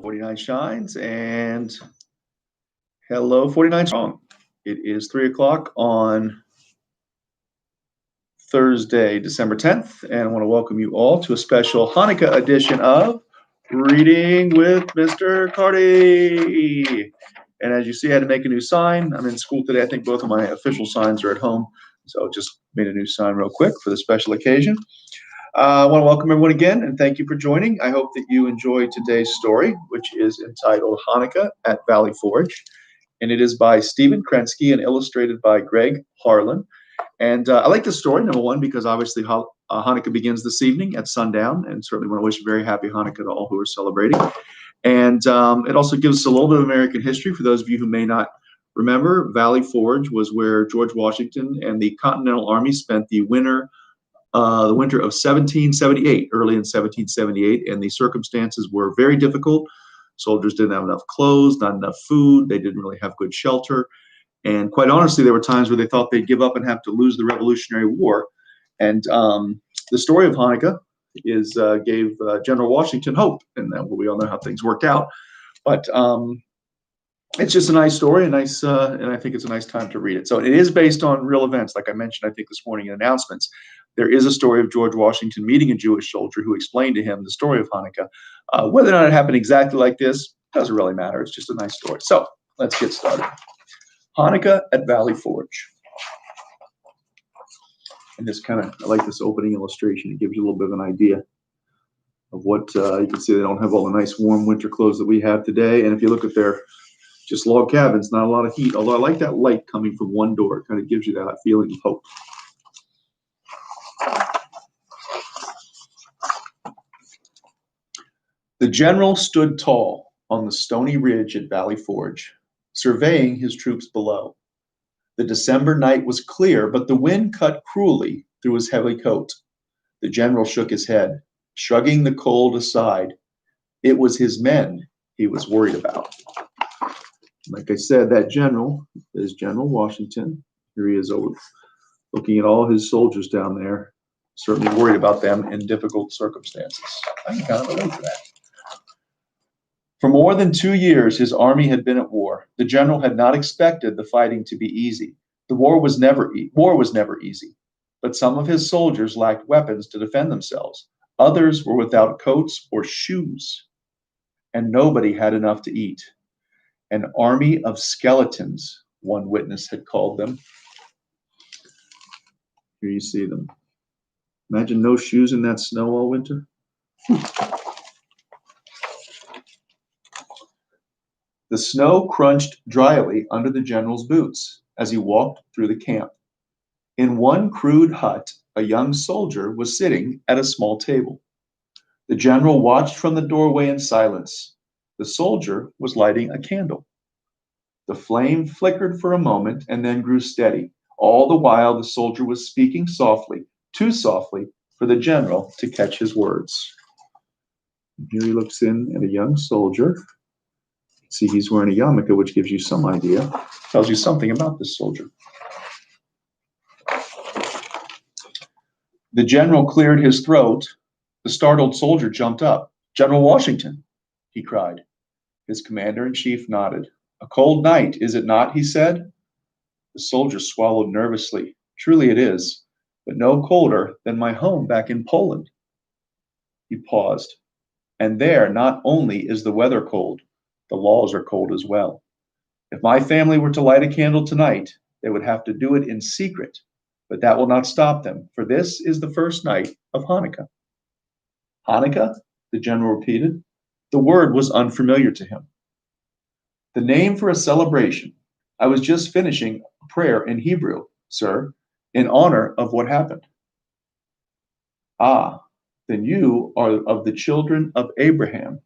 49 Shines and hello, 49 Strong. It is 3 o'clock on Thursday, December 10th, and I want to welcome you all to a special Hanukkah edition of Reading with Mr. Carty. And as you see, I had to make a new sign. I'm in school today. I think both of my official signs are at home, so just made a new sign real quick for the special occasion. I want to welcome everyone again and thank you for joining. I hope that you enjoyed today's story, which is entitled Hanukkah at Valley Forge. And it is by Stephen Krensky and illustrated by Greg Harlan. And I like this story, number one, because obviously Hanukkah begins this evening at sundown, and certainly want to wish a very happy Hanukkah to all who are celebrating. And it also gives us a little bit of American history for those of you who may not remember. Valley Forge was where George Washington and the Continental Army spent the winter of 1778, early in 1778, and the circumstances were very difficult. Soldiers didn't have enough clothes, not enough food. They didn't really have good shelter. And quite honestly, there were times where they thought they'd give up and have to lose the Revolutionary War. And the story of Hanukkah gave General Washington hope, and we all know how things worked out. But it's just a nice story, and I think it's a nice time to read it. So it is based on real events, like I mentioned, I think this morning in announcements. There is a story of George Washington meeting a Jewish soldier who explained to him the story of Hanukkah. Whether or not it happened exactly like this doesn't really matter. It's just a nice story. So let's get started. Hanukkah at Valley Forge. And I like this opening illustration. It gives you a little bit of an idea of what you can see. They don't have all the nice warm winter clothes that we have today. And if you look at their just log cabins, not a lot of heat. Although I like that light coming from one door. It kind of gives you that feeling of hope. The general stood tall on the stony ridge at Valley Forge, surveying his troops below. The December night was clear, but the wind cut cruelly through his heavy coat. The general shook his head, shrugging the cold aside. It was his men he was worried about. Like I said, that general is General Washington. Here he is over looking at all his soldiers down there, certainly worried about them in difficult circumstances. I can kind of relate to that. For more than 2 years, his army had been at war. The general had not expected the fighting to be easy. The war was never easy. But some of his soldiers lacked weapons to defend themselves. Others were without coats or shoes. And nobody had enough to eat. An army of skeletons, one witness had called them. Here you see them. Imagine no shoes in that snow all winter. The snow crunched dryly under the general's boots as he walked through the camp. In one crude hut, a young soldier was sitting at a small table. The general watched from the doorway in silence. The soldier was lighting a candle. The flame flickered for a moment and then grew steady. All the while, the soldier was speaking softly, too softly for the general to catch his words. And here he looks in at a young soldier. See, he's wearing a yarmulke, which gives you some idea, tells you something about this soldier. The general cleared his throat. The startled soldier jumped up. "General Washington," he cried. His commander-in-chief nodded. "A cold night, is it not?" he said. The soldier swallowed nervously. "Truly it is, but no colder than my home back in Poland." He paused. "And there not only is the weather cold, the laws are cold as well. If my family were to light a candle tonight, they would have to do it in secret, but that will not stop them, for this is the first night of Hanukkah." "Hanukkah?" the general repeated. The word was unfamiliar to him. "The name for a celebration. I was just finishing a prayer in Hebrew, sir, in honor of what happened." "Ah, then you are of the children of Abraham."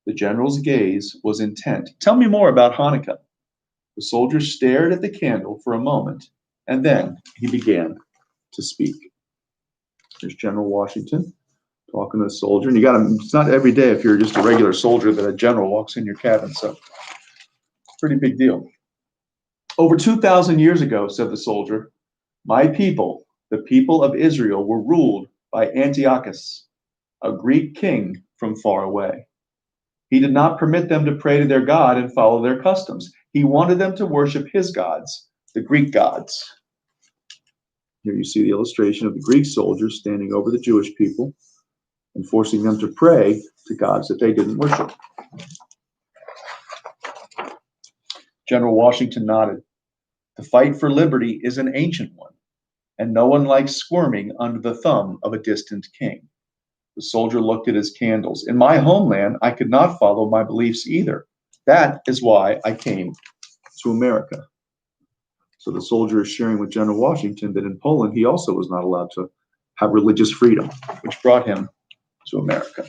The general's gaze was intent. "Tell me more about Hanukkah." The soldier stared at the candle for a moment, and then he began to speak. There's General Washington talking to the soldier. And it's not every day if you're just a regular soldier that a general walks in your cabin, so pretty big deal. "Over 2,000 years ago," said the soldier, "my people, the people of Israel, were ruled by Antiochus, a Greek king from far away. He did not permit them to pray to their God and follow their customs. He wanted them to worship his gods, the Greek gods. Here you see the illustration of the Greek soldiers standing over the Jewish people and forcing them to pray to gods that they didn't worship. General Washington nodded. The fight for liberty is an ancient one, and no one likes squirming under the thumb of a distant king. The soldier looked at his candles. In my homeland, I could not follow my beliefs either. That is why I came to America. So the soldier is sharing with General Washington that in Poland, he also was not allowed to have religious freedom, which brought him to America.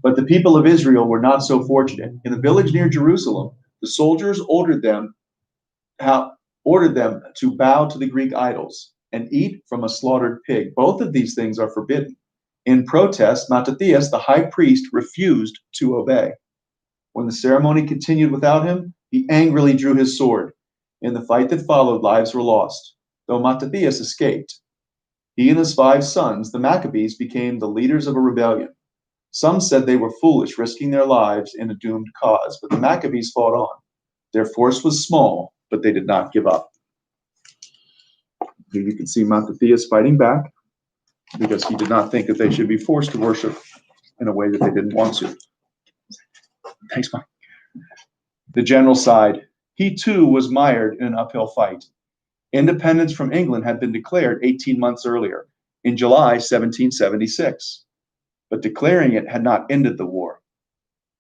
But the people of Israel were not so fortunate. In the village near Jerusalem, the soldiers ordered them to bow to the Greek idols and eat from a slaughtered pig. Both of these things are forbidden. In protest, Mattathias, the high priest, refused to obey. When the ceremony continued without him, he angrily drew his sword. In the fight that followed, lives were lost, though Mattathias escaped. He and his 5 sons, the Maccabees, became the leaders of a rebellion. Some said they were foolish, risking their lives in a doomed cause, but the Maccabees fought on. Their force was small, but they did not give up. Here you can see Mattathias fighting back because he did not think that they should be forced to worship in a way that they didn't want to. Thanks, Mike. The general sighed. He too was mired in an uphill fight. Independence from England had been declared 18 months earlier, in July 1776. But declaring it had not ended the war.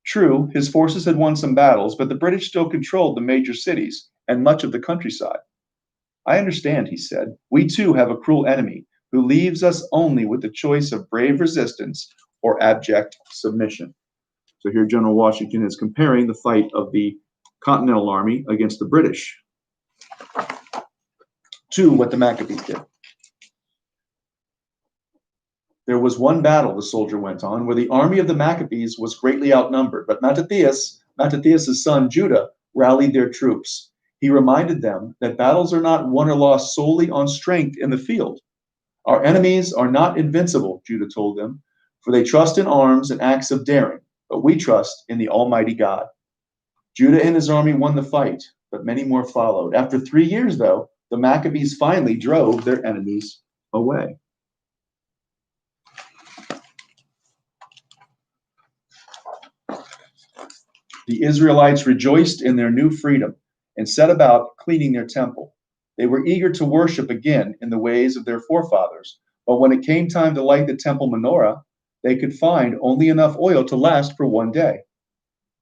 True, his forces had won some battles, but the British still controlled the major cities and much of the countryside. I understand, he said. We too have a cruel enemy who leaves us only with the choice of brave resistance or abject submission. So here General Washington is comparing the fight of the Continental Army against the British to what the Maccabees did. There was one battle, the soldier went on, where the army of the Maccabees was greatly outnumbered, but Mattathias' son Judah, rallied their troops. He reminded them that battles are not won or lost solely on strength in the field. Our enemies are not invincible, Judah told them, for they trust in arms and acts of daring, but we trust in the Almighty God. Judah and his army won the fight, but many more followed. After 3 years, though, the Maccabees finally drove their enemies away. The Israelites rejoiced in their new freedom and set about cleaning their temple. They were eager to worship again in the ways of their forefathers, but when it came time to light the temple menorah, they could find only enough oil to last for 1 day.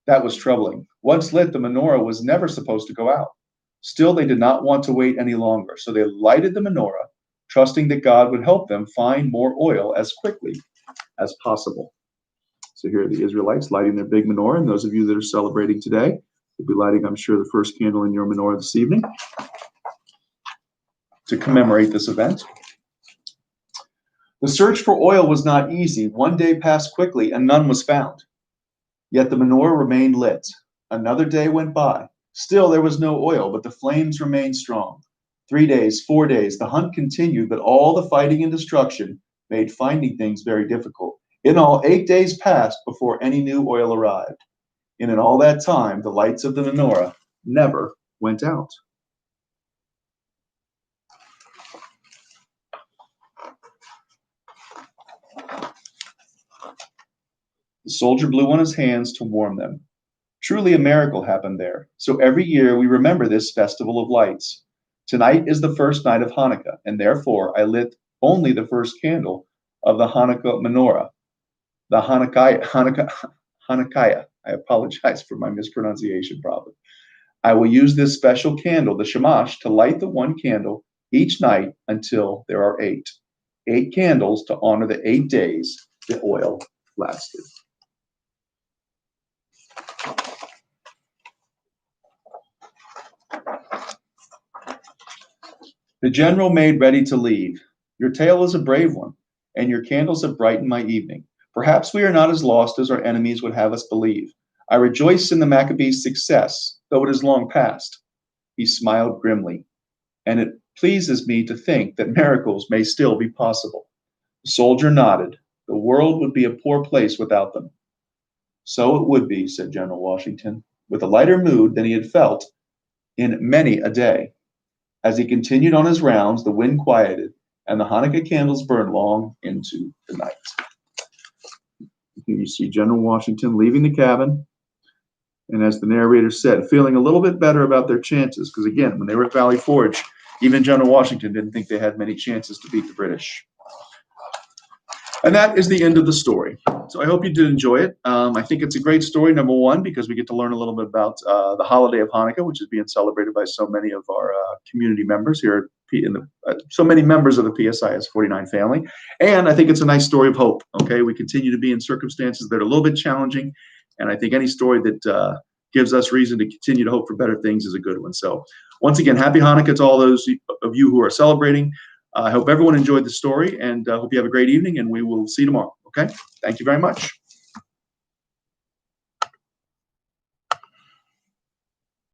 That was troubling. Once lit, the menorah was never supposed to go out. Still, they did not want to wait any longer, so they lighted the menorah, trusting that God would help them find more oil as quickly as possible. So here are the Israelites lighting their big menorah, and those of you that are celebrating today will be lighting, I'm sure, the first candle in your menorah this evening to commemorate this event. The search for oil was not easy. 1 day passed quickly, and none was found. Yet the menorah remained lit. Another day went by. Still there was no oil, but the flames remained strong. 3 days, 4 days, the hunt continued, but all the fighting and destruction made finding things very difficult. In all, 8 days passed before any new oil arrived. And in all that time, the lights of the menorah never went out. The soldier blew on his hands to warm them. Truly a miracle happened there. So every year we remember this festival of lights. Tonight is the first night of Hanukkah, and therefore I lit only the first candle of the Hanukkah menorah. The Hanukkah. I apologize for my mispronunciation probably. I will use this special candle, the shamash, to light the one candle each night until there are 8. 8 candles to honor the 8 days the oil lasted. The general made ready to leave. Your tale is a brave one, and your candles have brightened my evening. Perhaps we are not as lost as our enemies would have us believe. I rejoice in the Maccabees' success, though it is long past. He smiled grimly, and it pleases me to think that miracles may still be possible. The soldier nodded. The world would be a poor place without them. So it would be, said General Washington, with a lighter mood than he had felt in many a day. As he continued on his rounds, the wind quieted, and the Hanukkah candles burned long into the night. Here you see General Washington leaving the cabin, and as the narrator said, feeling a little bit better about their chances, because again, when they were at Valley Forge, even General Washington didn't think they had many chances to beat the British. And that is the end of the story. So I hope you did enjoy it. I think it's a great story, number one, because we get to learn a little bit about the holiday of Hanukkah, which is being celebrated by so many of our community members here, so many members of the PSIS 49 family. And I think it's a nice story of hope. Okay, we continue to be in circumstances that are a little bit challenging, and I think any story that gives us reason to continue to hope for better things is a good one. So once again, happy Hanukkah to all those of you who are celebrating. I hope everyone enjoyed the story, and hope you have a great evening, and we will see you tomorrow. Okay? Thank you very much.